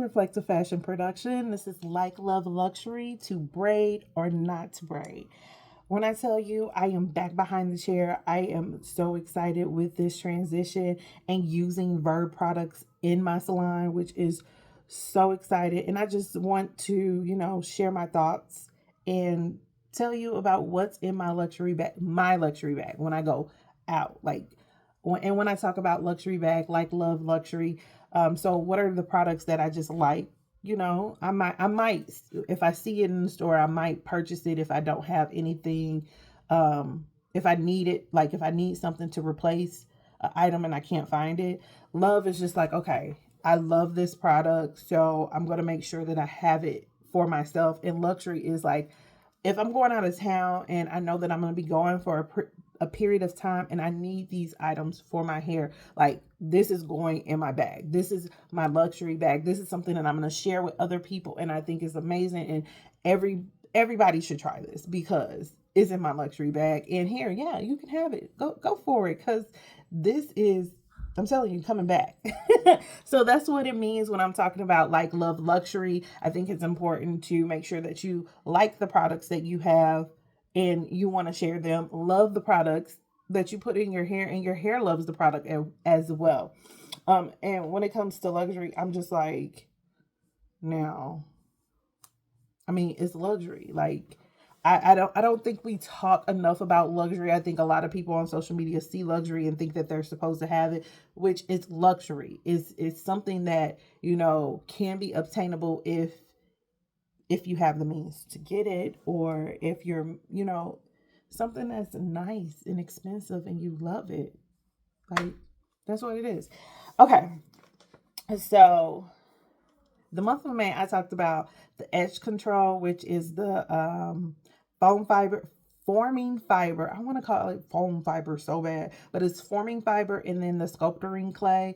Reflective Fashion Production. This is Like Love Luxury, to braid or not to braid. When I tell you I am back behind the chair, I am so excited with this transition and using VERB products in my salon, which is so excited. And I just want to, share my thoughts and tell you about what's in my luxury bag when I go out. And when I talk about luxury bag, like Love Luxury, so what are the products that I just like? I might, if I see it in the store, I might purchase it if I don't have anything. If I need it, like if I need something to replace an item and I can't find it, Love is just like, okay, I love this product, so I'm going to make sure that I have it for myself. And luxury is like, if I'm going out of town and I know that I'm going to be going for a period of time and I need these items for my hair, like this is going in my bag. This is my luxury bag. This is something that I'm going to share with other people, and I think is amazing. And everybody should try this because it's in my luxury bag. And here, yeah, you can have it. Go for it, because this is, I'm telling you, coming back. So that's what it means when I'm talking about like Love Luxury. I think it's important to make sure that you like the products that you have and you want to share them. Love the products that you put in your hair, and your hair loves the product as well. And when it comes to luxury, I'm just like, now, I mean, it's luxury. Like, I don't think we talk enough about luxury. I think a lot of people on social media see luxury and think that they're supposed to have it, which is luxury. It's something that, can be obtainable if you have the means to get it, or if you're, something that's nice and expensive and you love it. Like, that's what it is. Okay. So the month of May, I talked about the edge control, which is the foam fiber, forming fiber. I want to call it foam fiber so bad, but it's forming fiber, and then the sculpting clay.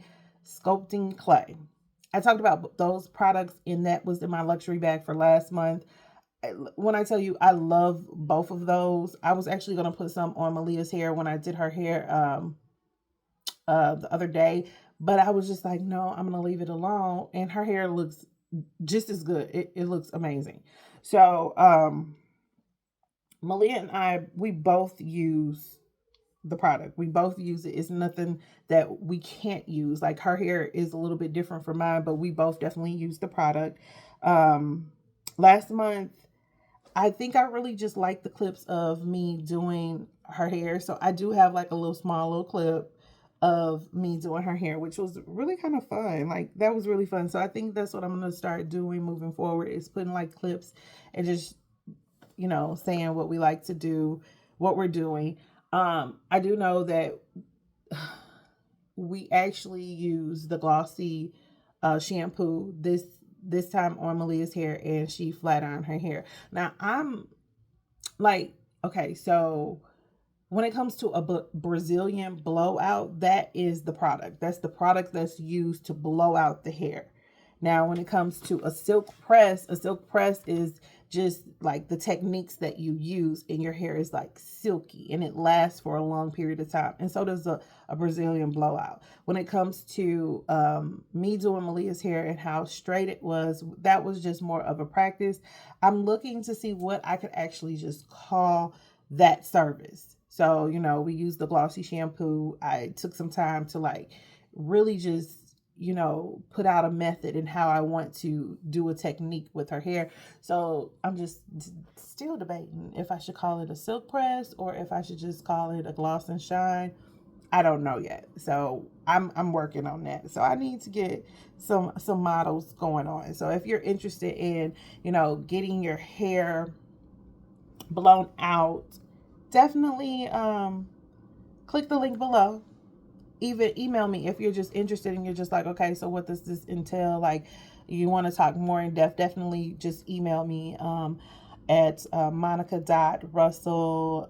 I talked about those products, and that was in my luxury bag for last month. When I tell you I love both of those, I was actually going to put some on Malia's hair when I did her hair the other day, but I was just like, no, I'm gonna leave it alone. And her hair looks just as good. It looks amazing. So Malia and I, we both use the product. We both use it. It's nothing that we can't use. Like, her hair is a little bit different from mine, but we both definitely use the product. Last month, I think I really just like the clips of me doing her hair. So I do have like a little clip of me doing her hair, which was really kind of fun. Like, that was really fun. So I think that's what I'm going to start doing moving forward, is putting like clips and just, saying what we like to do, what we're doing. I do know that we actually use the glossy shampoo this time on Malia's hair, and she flat ironed her hair. Now I'm like, okay, so when it comes to a Brazilian blowout, that is the product. That's the product that's used to blow out the hair. Now, when it comes to a silk press is just like the techniques that you use, and your hair is like silky and it lasts for a long period of time. And so does a Brazilian blowout. When it comes to me doing Malia's hair and how straight it was, that was just more of a practice. I'm looking to see what I could actually just call that service. So, we use the glossy shampoo. I took some time to like really just, put out a method and how I want to do a technique with her hair. So I'm just still debating if I should call it a silk press or if I should just call it a gloss and shine. I don't know yet. So I'm working on that. So I need to get some models going on. So if you're interested in, getting your hair blown out, definitely click the link below. Even email me if you're just interested and you're just like, okay, so what does this entail? Like, you want to talk more in depth, definitely just email me at monica.russell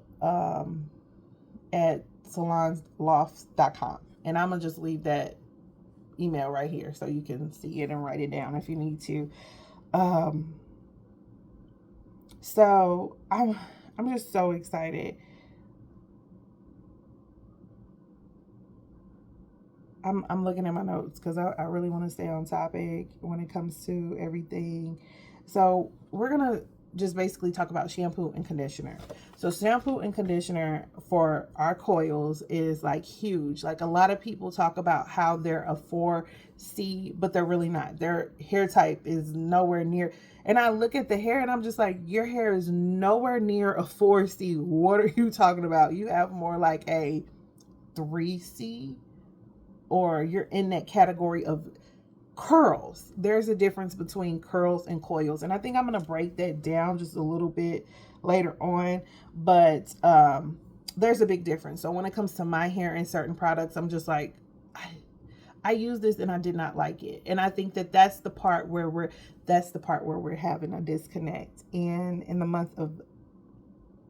at salonsloft.com. And I'm going to just leave that email right here so you can see it and write it down if you need to. So I'm just so excited. I'm looking at my notes because I really want to stay on topic when it comes to everything. So we're gonna just basically talk about shampoo and conditioner. So shampoo and conditioner for our coils is like huge. Like a lot of people talk about how they're a 4C, but they're really not. Their hair type is nowhere near. And I look at the hair and I'm just like, your hair is nowhere near a 4C. What are you talking about? You have more like a 3C, or you're in that category of curls. There's a difference between curls and coils, and I think I'm going to break that down just a little bit later on, but there's a big difference. So when it comes to my hair and certain products, I'm just like, I use this and I did not like it, and I think that that's the part where we're having a disconnect. And in the month of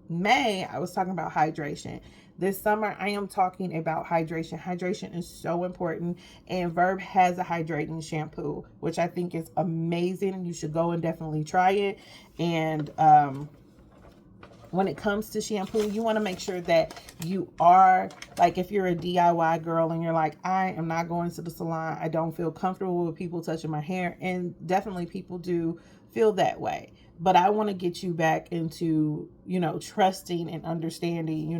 May, I was talking about hydration. This summer, I am talking about hydration. Hydration is so important, and VERB has a hydrating shampoo, which I think is amazing. You should go and definitely try it. And when it comes to shampoo, you want to make sure that you are, like, if you're a DIY girl and you're like, I am not going to the salon, I don't feel comfortable with people touching my hair, and definitely people do feel that way. But I want to get you back into, trusting and understanding,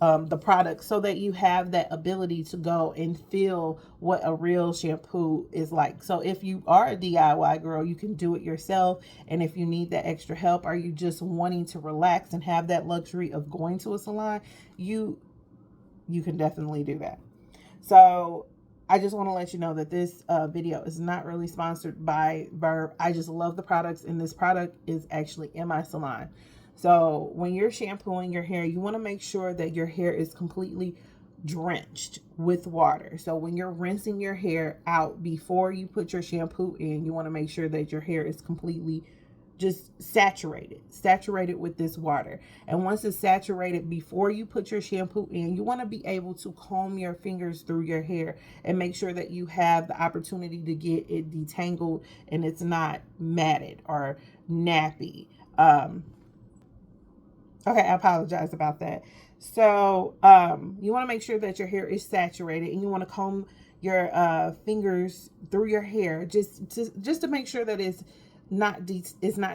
the product, so that you have that ability to go and feel what a real shampoo is like. So if you are a DIY girl, you can do it yourself. And if you need that extra help, or you just wanting to relax and have that luxury of going to a salon, you can definitely do that. So I just want to let you know that this video is not really sponsored by VERB. I just love the products, and this product is actually in my salon. So when you're shampooing your hair, you want to make sure that your hair is completely drenched with water. So when you're rinsing your hair out before you put your shampoo in, you want to make sure that your hair is completely just saturated with this water. And once it's saturated, before you put your shampoo in, you want to be able to comb your fingers through your hair and make sure that you have the opportunity to get it detangled and it's not matted or nappy. Okay, I apologize about that. So you want to make sure that your hair is saturated, and you want to comb your fingers through your hair just to make sure that it's not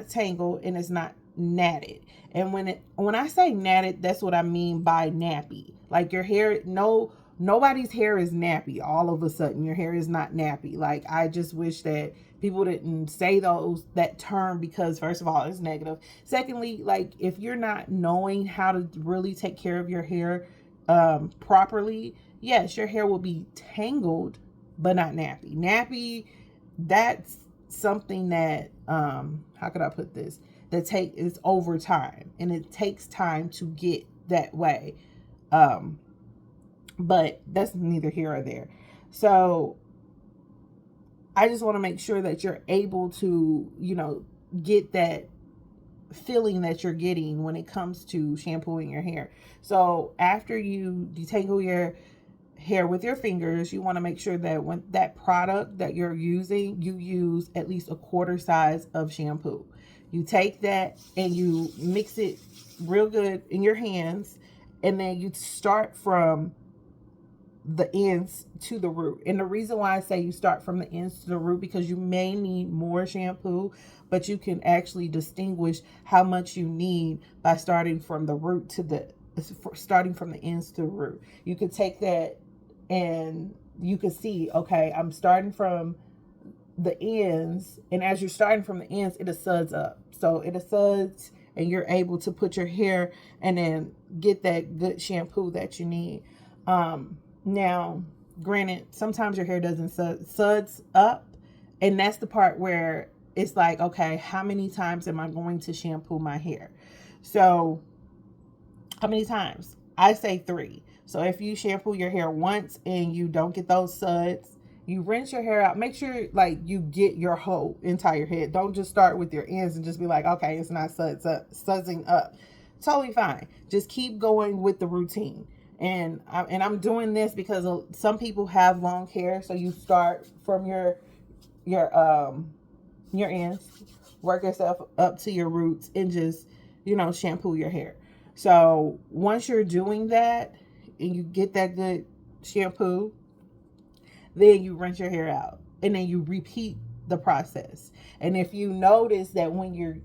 tangled and it's not natted. And when I say natted, that's what I mean by nappy. Like your hair, nobody's hair is nappy. All of a sudden, your hair is not nappy. Like, I just wish that people didn't say that term, because first of all, it's negative. Secondly, like, if you're not knowing how to really take care of your hair properly, yes, your hair will be tangled, but not nappy. Nappy, that's something that how could I put this? That is over time, and it takes time to get that way. But that's neither here or there. So I just want to make sure that you're able to, get that feeling that you're getting when it comes to shampooing your hair. So after you detangle your hair with your fingers, you want to make sure that when that product that you're using, you use at least a quarter size of shampoo. You take that and you mix it real good in your hands, and then you start from the ends to the root. And the reason why I say you start from the ends to the root, because you may need more shampoo, but you can actually distinguish how much you need by starting from the root starting from the ends to the root. You could take that and you can see, okay, I'm starting from the ends, and as you're starting from the ends, it suds up. So it suds, and you're able to put your hair and then get that good shampoo that you need. Now, granted, sometimes your hair doesn't suds up, and that's the part where it's like, okay, how many times am I going to shampoo my hair? So how many times? I say 3. So if you shampoo your hair once and you don't get those suds, you rinse your hair out. Make sure, like, you get your whole entire head. Don't just start with your ends and just be like, okay, it's not sudsing up. Totally fine. Just keep going with the routine. And I'm doing this because some people have long hair, so you start from your ends, work yourself up to your roots, and just shampoo your hair. So once you're doing that and you get that good shampoo, then you rinse your hair out, and then you repeat the process. And if you notice that when you're,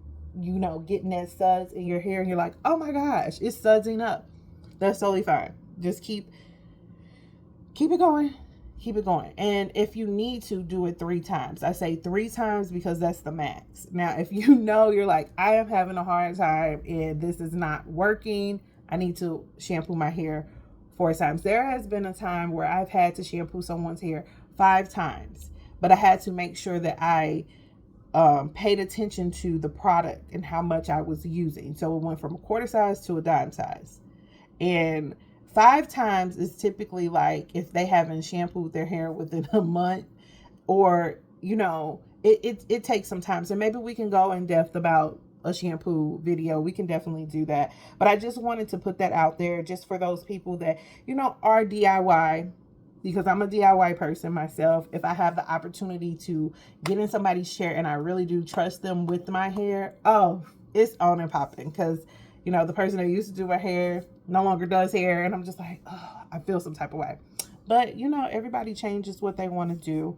getting that suds in your hair and you're like, oh my gosh, it's sudsing up, that's totally fine. Just keep it going. Keep it going. And if you need to, do it 3 times. I say 3 times because that's the max. Now, if you know you're like, I am having a hard time and this is not working, I need to shampoo my hair 4 times. There has been a time where I've had to shampoo someone's hair 5 times, but I had to make sure that I paid attention to the product and how much I was using. So it went from a quarter size to a dime size. And 5 times is typically like if they haven't shampooed their hair within a month, or it takes some time. So maybe we can go in depth about a shampoo video. We can definitely do that. But I just wanted to put that out there just for those people that are DIY, because I'm a DIY person myself. If I have the opportunity to get in somebody's chair and I really do trust them with my hair, oh, it's on and popping. Because the person that used to do my hair no longer does hair, and I'm just like, oh, I feel some type of way. But everybody changes what they want to do.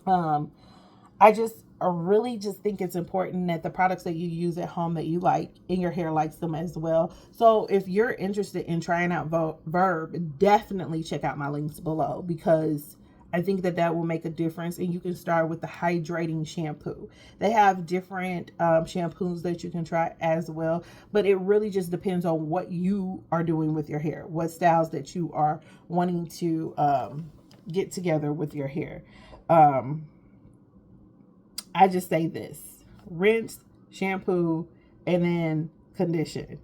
I really just think it's important that the products that you use at home that you like and your hair likes them as well. So if you're interested in trying out VERB, definitely check out my links below, because I think that will make a difference. And you can start with the hydrating shampoo. They have different shampoos that you can try as well, but it really just depends on what you are doing with your hair, what styles that you are wanting to get together with your hair. I just say this: rinse, shampoo, and then condition.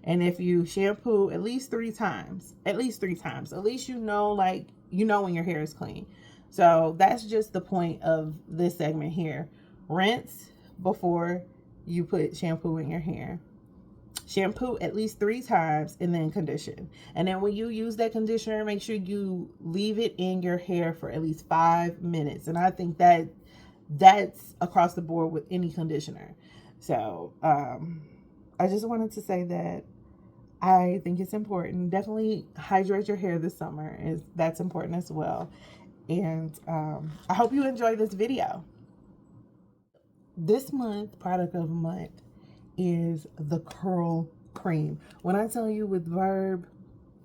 And if you shampoo at least 3 times, at least when your hair is clean. So that's just the point of this segment here. Rinse before you put shampoo in your hair. Shampoo at least 3 times, and then condition. And then when you use that conditioner, make sure you leave it in your hair for at least 5 minutes. And I think that's across the board with any conditioner. So I just wanted to say that I think it's important. Definitely hydrate your hair this summer. That's important as well. And I hope you enjoy this video. This month, product of the month is the curl cream. When I tell you with VERB,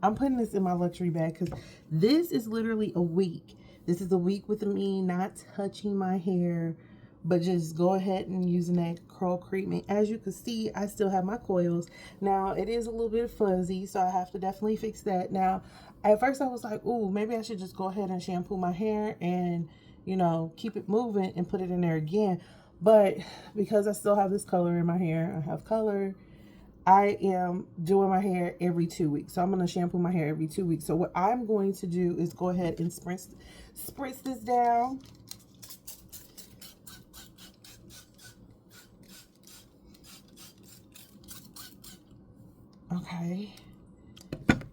I'm putting this in my luxury bag because this is literally a week. This is a week with me not touching my hair, but just go ahead and using that curl cream. And as you can see, I still have my coils. Now, it is a little bit fuzzy, so I have to definitely fix that. Now, at first I was like, ooh, maybe I should just go ahead and shampoo my hair and, keep it moving and put it in there again. But because I still have this color in my hair, I have color, I am doing my hair every 2 weeks. So I'm going to shampoo my hair every 2 weeks. So what I'm going to do is go ahead and spritz this down. Okay.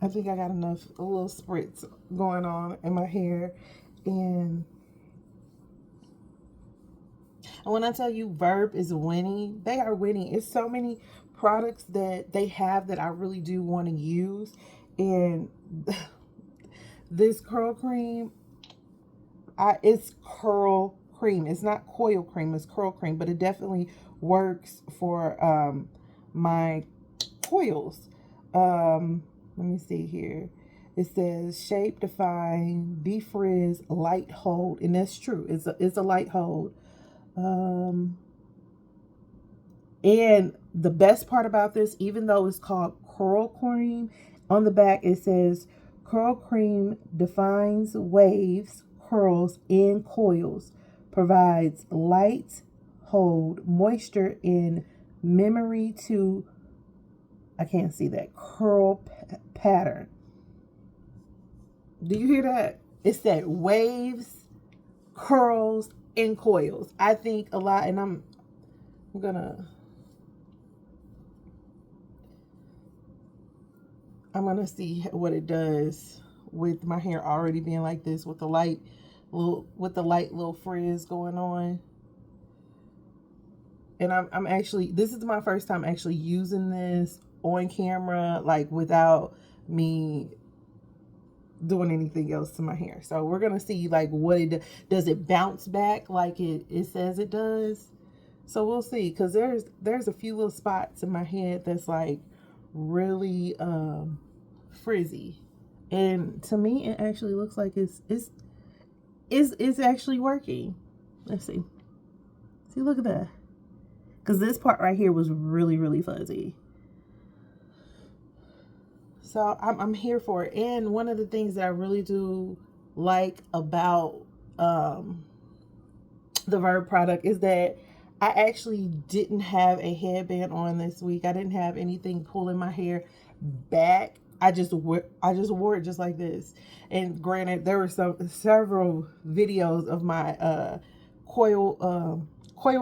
I think I got a little spritz going on in my hair. And when I tell you VERB is winning, they are winning. It's so many products that they have that I really do want to use. And this curl cream, it's curl cream. It's not coil cream, it's curl cream, but it definitely works for my coils. Let me see here. It says shape, define, defrizz, light hold, and that's true. It's a light hold. And the best part about this, even though it's called curl cream, on the back it says curl cream defines waves, curls, and coils, provides light hold, moisture in memory to, I can't see that, curl pattern. Do you hear that? It said waves, curls, and coils. I think a lot, and I'm gonna see what it does with my hair already being like this, with the light little frizz going on. And I'm actually, this is my first time actually using this on camera, like without me doing anything else to my hair. So we're gonna see like what it does. It bounce back like it says it does? So we'll see, because there's a few little spots in my head that's like really frizzy, and to me it actually looks like it's actually working. Let's see. See, look at that. Because this part right here was really, really fuzzy. So I'm here for it. And one of the things that I really do like about the VERB product is that I actually didn't have a headband on this week. I didn't have anything pulling my hair back. I just wore it just like this. And granted, there were several videos of my coil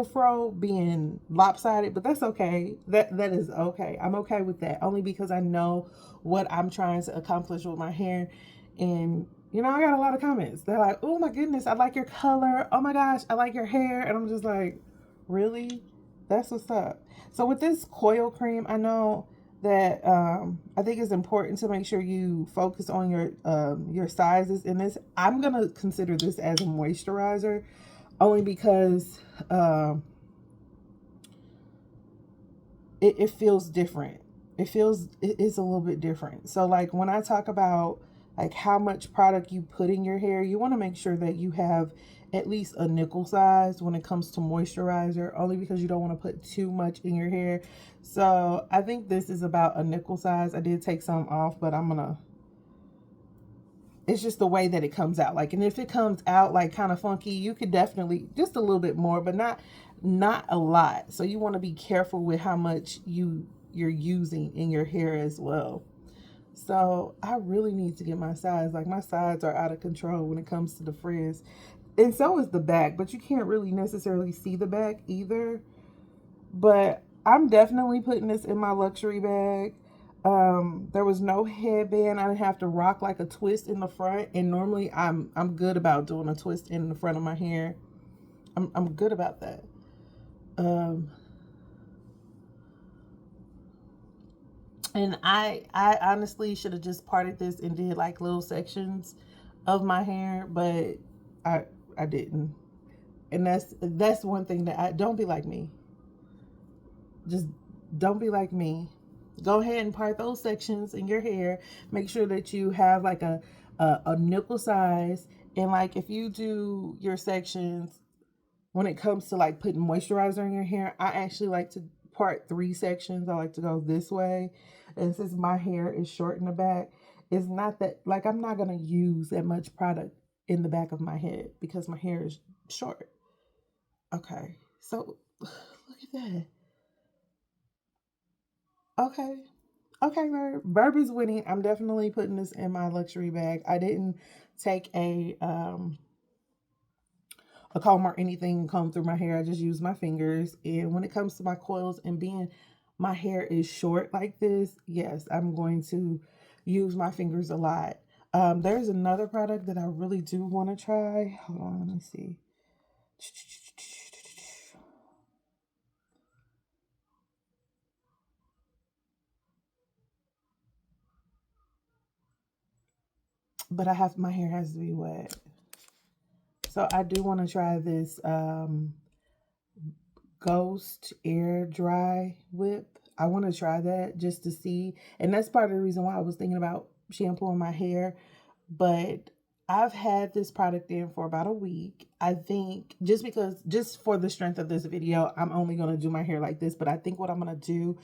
fro being lopsided, but that's okay. That is okay. I'm okay with that, only because I know what I'm trying to accomplish with my hair. And you know, I got a lot of comments. They're like, oh my goodness, I like your color. Oh my gosh, I like your hair. And I'm just like, really? That's what's up. So with this coil cream, I know that I think it's important to make sure you focus on your sizes in this. I'm going to consider this as a moisturizer, only because it feels different. It's a little bit different. So like when I talk about like how much product you put in your hair, you want to make sure that you have at least a nickel size when it comes to moisturizer, only because you don't want to put too much in your hair. So I think this is about a nickel size. I did take some off, but it's just the way that it comes out. Like, and if it comes out like kind of funky, you could definitely just a little bit more, but not a lot. So you want to be careful with how much you're using in your hair as well. So I really need to get my sides. Like, my sides are out of control when it comes to the frizz. And so is the back, but you can't really necessarily see the back either. But I'm definitely putting this in my luxury bag. There was no headband. I didn't have to rock like a twist in the front. And normally I'm good about doing a twist in the front of my hair. I'm good about that. And I honestly should have just parted this and did like little sections of my hair, but I didn't. And that's one thing that I don't be like me. Just don't be like me. Go ahead and part those sections in your hair. Make sure that you have like a nipple size. And like if you do your sections, when it comes to like putting moisturizer in your hair, I actually like to part 3 sections. I like to go this way. And since my hair is short in the back, it's not that, like, I'm not going to use that much product in the back of my head because my hair is short. Okay. So look at that. Okay. Okay, VERB is winning. I'm definitely putting this in my luxury bag. I didn't take a comb or anything comb through my hair. I just use my fingers. And when it comes to my coils and being my hair is short like this, yes, I'm going to use my fingers a lot. There's another product that I really do want to try. Hold on, let me see. But my hair has to be wet. So I do want to try this Ghost Air Dry Whip. I want to try that just to see. And that's part of the reason why I was thinking about shampooing my hair. But I've had this product in for about a week. I think just for the strength of this video, I'm only going to do my hair like this. But I think what I'm going to do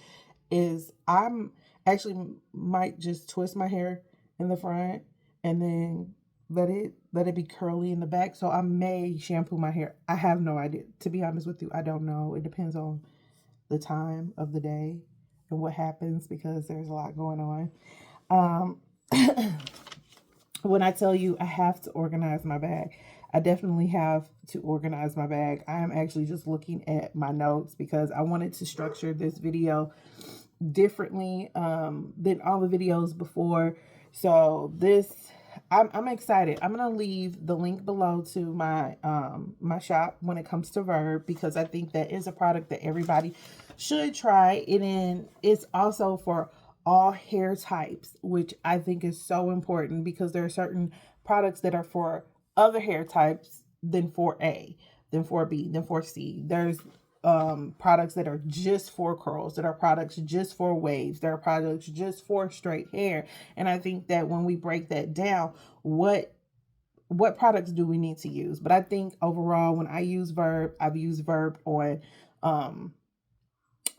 is I'm actually might just twist my hair in the front and then let it be curly in the back. So I may shampoo my hair. I have no idea. To be honest with you, I don't know. It depends on the time of the day and what happens because there's a lot going on. When I tell you I have to organize my bag, I definitely have to organize my bag. I am actually just looking at my notes because I wanted to structure this video differently than all the videos before. So I'm excited. I'm gonna leave the link below to my my shop when it comes to VERB, because I think that is a product that everybody should try. And then it's also for all hair types, which I think is so important because there are certain products that are for other hair types than 4A, than 4B, than 4C. There's products that are just for curls, that are products just for waves, there are products just for straight hair. And I think that when we break that down, what products do we need to use? But I think overall, when I use VERB, I've used VERB on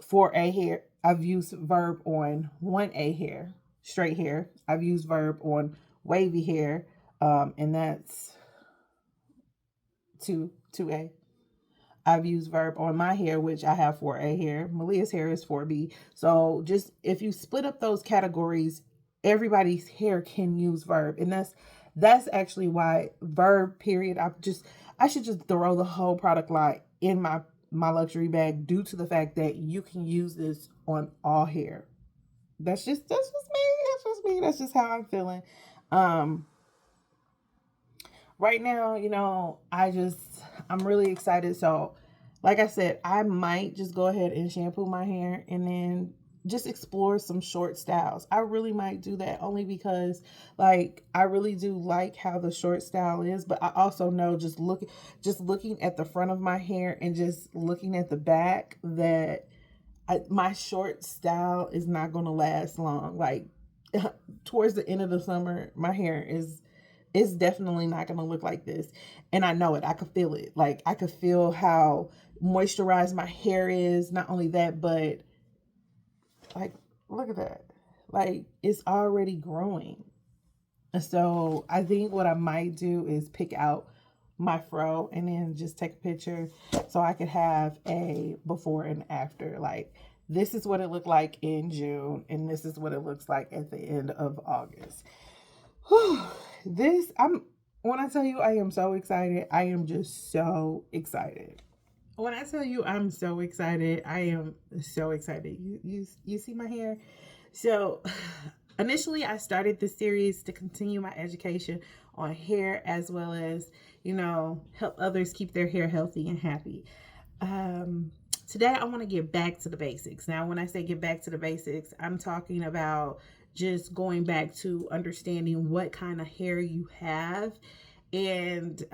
4A hair. I've used VERB on 1A hair, straight hair. I've used VERB on wavy hair, and that's 2A. I've used VERB on my hair, which I have 4A hair. Malia's hair is 4B. So just if you split up those categories, everybody's hair can use VERB, and that's actually why VERB period. I should just throw the whole product line in my luxury bag, due to the fact that you can use this on all hair. That's just me. That's just me. That's just how I'm feeling. Right now, I'm really excited. So, like I said, I might just go ahead and shampoo my hair and then just explore some short styles. I really might do that, only because I really do like how the short style is, but I also know just looking at the front of my hair and just looking at the back that my short style is not going to last long. Towards the end of the summer, my hair is definitely not going to look like this. And I know it. I could feel it. I could feel how moisturized my hair is. Not only that, but look at that. It's already growing. So I think what I might do is pick out my fro and then just take a picture so I could have a before and after. This is what it looked like in June, and this is what it looks like at the end of August. When I tell you I am so excited, I am just so excited. When I tell you I'm so excited, I am so excited. You see my hair? So initially I started this series to continue my education on hair, as well as, help others keep their hair healthy and happy. Today I want to get back to the basics. Now, when I say get back to the basics, I'm talking about just going back to understanding what kind of hair you have. And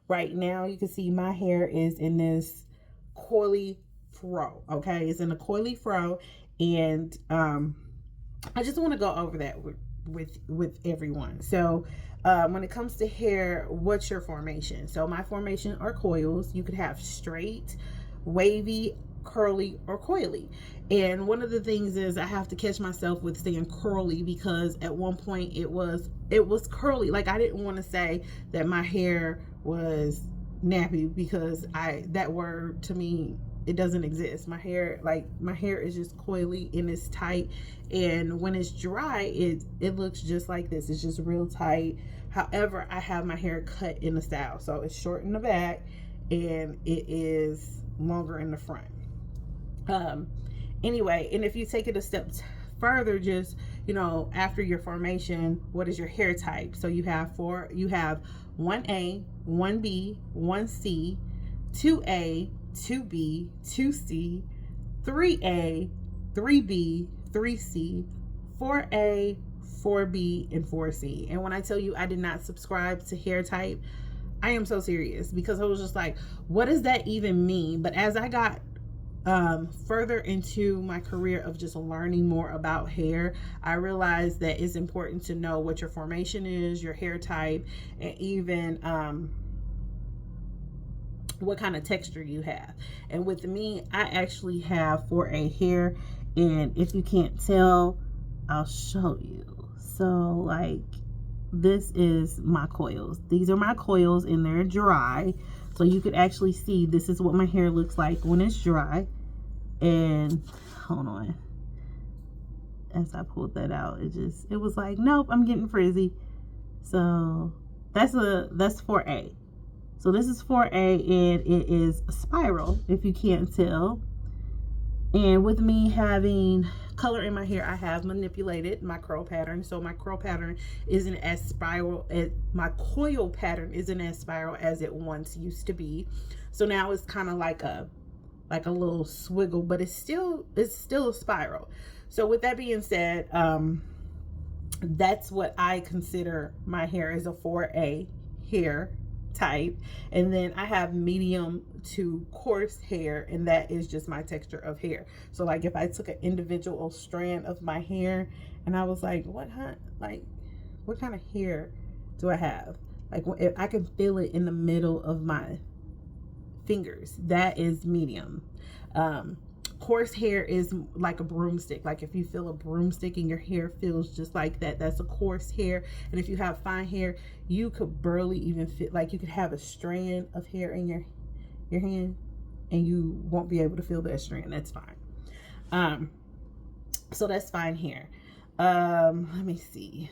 right now you can see my hair is in this coily fro. Okay, it's in a coily fro, and I just want to go over that with everyone. So when it comes to hair, what's your formation? So my formation are coils. You could have straight, wavy, curly, or coily. And one of the things is I have to catch myself with saying curly, because at one point it was curly. I didn't want to say that my hair was nappy, because that word to me, it doesn't exist. My hair is just coily and it's tight, and when it's dry, it looks just like this. It's just real tight. However, I have my hair cut in the style, so it's short in the back and it is longer in the front. Anyway, and if you take it a step further, just after your formation, what is your hair type? So you have 1A, 1B, 1C, 2A, 2B, 2C, 3A, 3B, 3C, 4A, 4B, and 4C. And when I tell you I did not subscribe to hair type, I am so serious, because I was just like, what does that even mean? But as I got further into my career of just learning more about hair, I realized that it's important to know what your formation is, your hair type, and even what kind of texture you have. And with me, I actually have 4A hair, and if you can't tell, I'll show you. So this is my coils. These are my coils, and they're dry, so you could actually see this is what my hair looks like when it's dry. And hold on, as I pulled that out, it was like, nope, I'm getting frizzy. So that's 4A. So this is 4A, and it is a spiral, if you can't tell. And with me having color in my hair, I have manipulated my curl pattern. So my curl pattern isn't as spiral, my coil pattern isn't as spiral as it once used to be. So now it's kind of like a like a little swiggle, but it's still a spiral. So with that being said, that's what I consider my hair as a 4A hair type. And then I have medium to coarse hair, and that is just my texture of hair. So like if I took an individual strand of my hair and I was like, what kind of hair do I have? Like if I can feel it in the middle of my fingers, that is medium. Coarse hair is like a broomstick. Like if you feel a broomstick and your hair feels just like that, that's a coarse hair. And if you have fine hair, you could barely even fit, like you could have a strand of hair in your hand and you won't be able to feel that strand. That's fine. So that's fine hair. Let me see.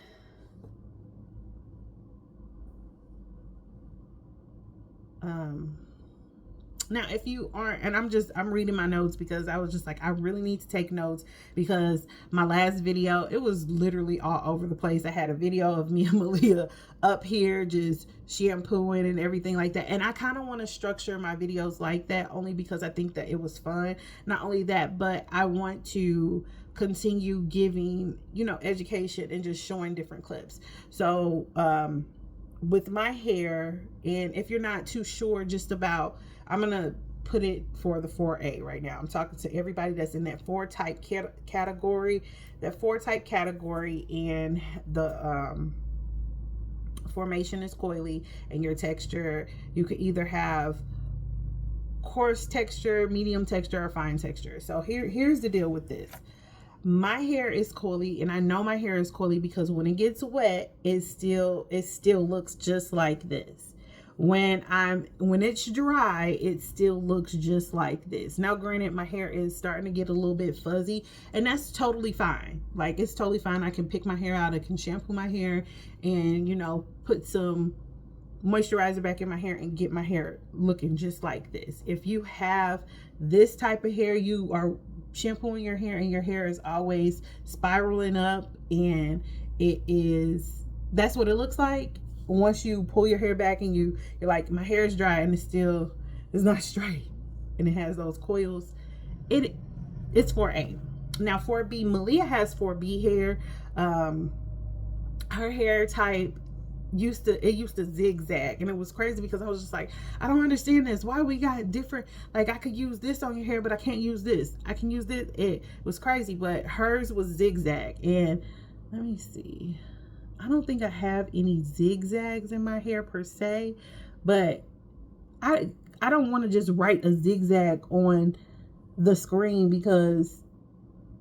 Now, if you aren't, and I'm reading my notes because I was just like, I really need to take notes because my last video, it was literally all over the place. I had a video of me and Malia up here just shampooing and everything like that. And I kind of want to structure my videos like that only because I think that it was fun. Not only that, but I want to continue giving, education and just showing different clips. So, with my hair, and if you're not too sure just about, I'm gonna put it for the 4A right now. I'm talking to everybody that's in that 4 type category. That 4 type category, and the formation is coily, and your texture, you could either have coarse texture, medium texture, or fine texture. So here's the deal with this. My hair is coily, and I know my hair is coily because when it gets wet, it still looks just like this. When it's dry, it still looks just like this. Now, granted, my hair is starting to get a little bit fuzzy, and that's totally fine. Like, it's totally fine. I can pick my hair out. I can shampoo my hair and, put some moisturizer back in my hair and get my hair looking just like this. If you have this type of hair, you are shampooing your hair and your hair is always spiraling up, and that's what it looks like. Once you pull your hair back and you're like, my hair is dry and it's not straight and it has those coils, it's 4A. Now 4B, Malia has 4B hair. Her hair type used to zigzag, and it was crazy because I was just like, I don't understand this. Why we got different, like I could use this on your hair but I can't use this. I can use this. It was crazy, but hers was zigzag. And let me see, I don't think I have any zigzags in my hair per se, but I don't want to just write a zigzag on the screen, because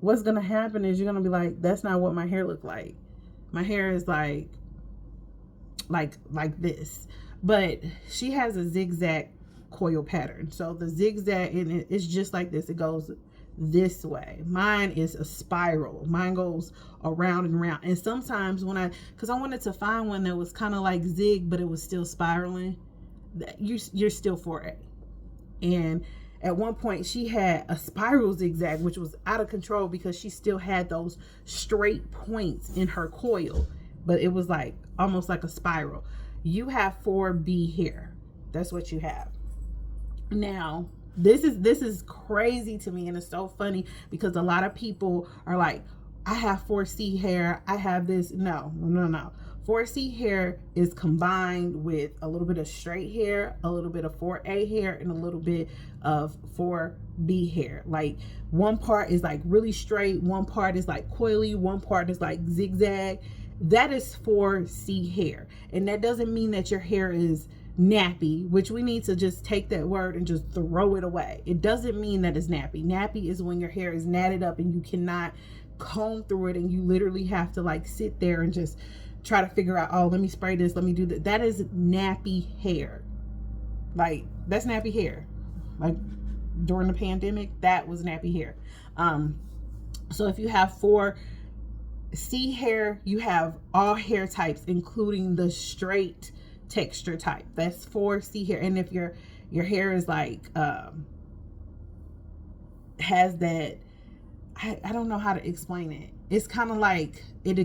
what's gonna happen is you're gonna be like, that's not what my hair looked like. My hair is like this. But she has a zigzag coil pattern. So the zigzag in it is just like this. It goes this way. Mine is a spiral. Mine goes around and around. And sometimes because I wanted to find one that was kind of like zig, but it was still spiraling, you're still 4A. And at one point she had a spiral zigzag, which was out of control because she still had those straight points in her coil, but it was like almost like a spiral. You have 4B hair. That's what you have. Now, this is crazy to me, and it's so funny because a lot of people are like, I have 4C hair, I have this. No. 4C hair is combined with a little bit of straight hair, a little bit of 4A hair, and a little bit of 4B hair. Like, one part is like really straight, one part is like coily, one part is like zigzag. That is 4C hair. And that doesn't mean that your hair is nappy, which we need to just take that word and just throw it away. It doesn't mean that it's nappy. Nappy is when your hair is natted up and you cannot comb through it, and you literally have to like sit there and just try to figure out, oh, let me spray this, let me do that. That is nappy hair. Like, that's nappy hair. Like during the pandemic, that was nappy hair. So if you have 4C hair, you have all hair types, including the straight texture type. That's 4C hair. And if your hair is like has that, I don't know how to explain it. It's kind of like it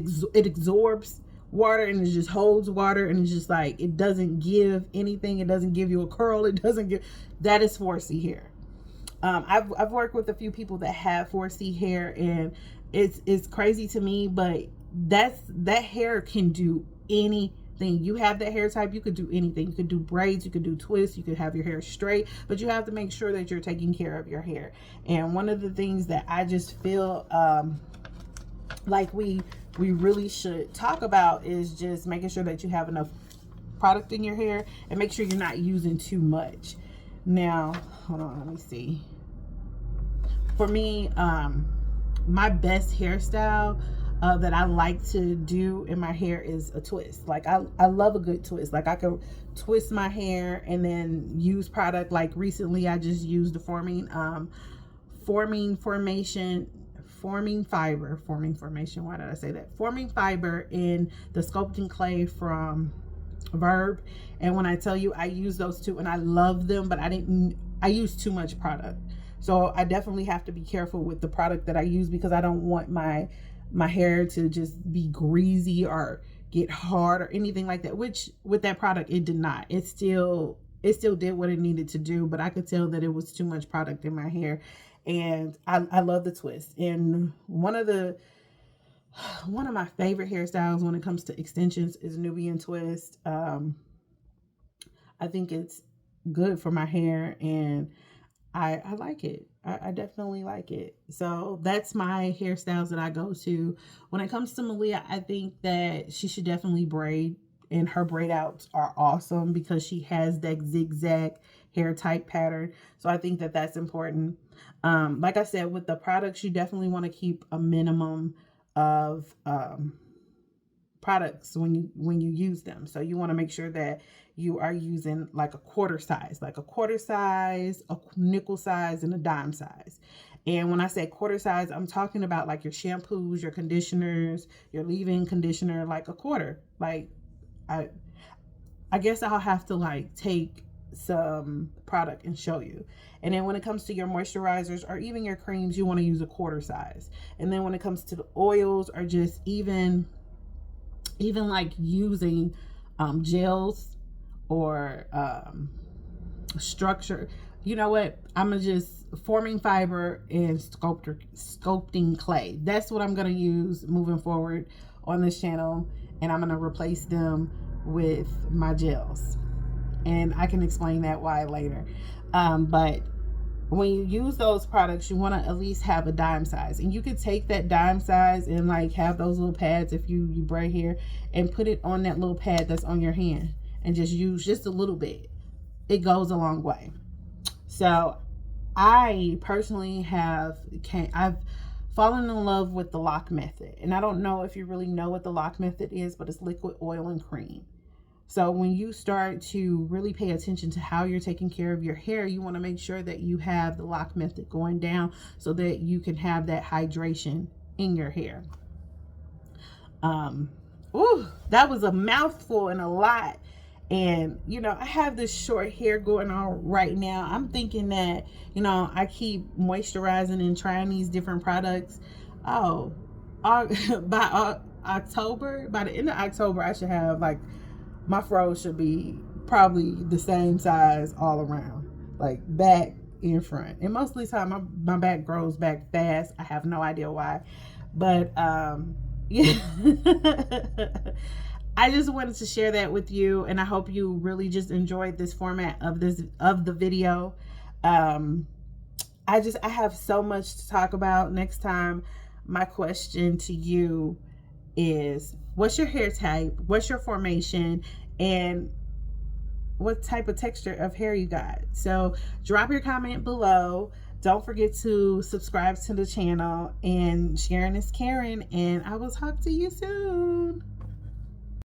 absorbs water and it just holds water, and it's just like, it doesn't give anything. It doesn't give you a curl. It doesn't give, that is 4C hair. I've worked with a few people that have 4C hair, and it's crazy to me, but that hair can do anything. You have that hair type, you could do anything. You could do braids, you could do twists, you could have your hair straight, but you have to make sure that you're taking care of your hair. And one of the things that I just feel like we really should talk about is just making sure that you have enough product in your hair, and make sure you're not using too much. Now, hold on, let me see. For me, my best hairstyle that I like to do in my hair is a twist. Like I love a good twist. Like I could twist my hair and then use product. Like recently I just used the forming fiber in the sculpting clay from VERB. And when I tell you, I use those two and I love them, but I use too much product. So I definitely have to be careful with the product that I use, because I don't want my hair to just be greasy or get hard or anything like that, which with that product it did not. It still did what it needed to do, but I could tell that it was too much product in my hair. And I love the twist. And one of my favorite hairstyles when it comes to extensions is Nubian twist. I think it's good for my hair, and I like it. I definitely like it. So that's my hairstyles that I go to. When it comes to Malia, I think that she should definitely braid, and her braid outs are awesome because she has that zigzag hair type pattern. So I think that that's important. Like I said, with the products, you definitely want to keep a minimum of products when you use them. So you want to make sure that you are using like a quarter size, a nickel size, and a dime size. And when I say quarter size, I'm talking about like your shampoos, your conditioners, your leave-in conditioner, like a quarter. Like I guess I'll have to like take some product and show you. And then when it comes to your moisturizers or even your creams, you want to use a quarter size. And then when it comes to the oils, or just even like using gels or structure, you know what, I'm gonna just forming fiber and sculpting clay. That's what I'm gonna use moving forward on this channel, and I'm gonna replace them with my gels, and I can explain that why later. But when you use those products, you want to at least have a dime size, and you could take that dime size and like have those little pads, if you braid hair, and put it on that little pad that's on your hand, and just use just a little bit. It goes a long way. So I personally I've fallen in love with the lock method, and I don't know if you really know what the lock method is, but it's liquid, oil, and cream. So when you start to really pay attention to how you're taking care of your hair, you want to make sure that you have the lock method going down so that you can have that hydration in your hair. Ooh, that was a mouthful and a lot. And, you know, I have this short hair going on right now. I'm thinking that, you know, I keep moisturizing and trying these different products. By October, by the end of October, I should have like, my fro should be probably the same size all around, like back and front. And most of the time my back grows back fast. I have no idea why, but yeah. I just wanted to share that with you, and I hope you really just enjoyed this format of the video. I have so much to talk about. Next time, my question to you is, what's your hair type, what's your formation, and what type of texture of hair you got? So drop your comment below. Don't forget to subscribe to the channel, and sharing is caring, and I will talk to you soon.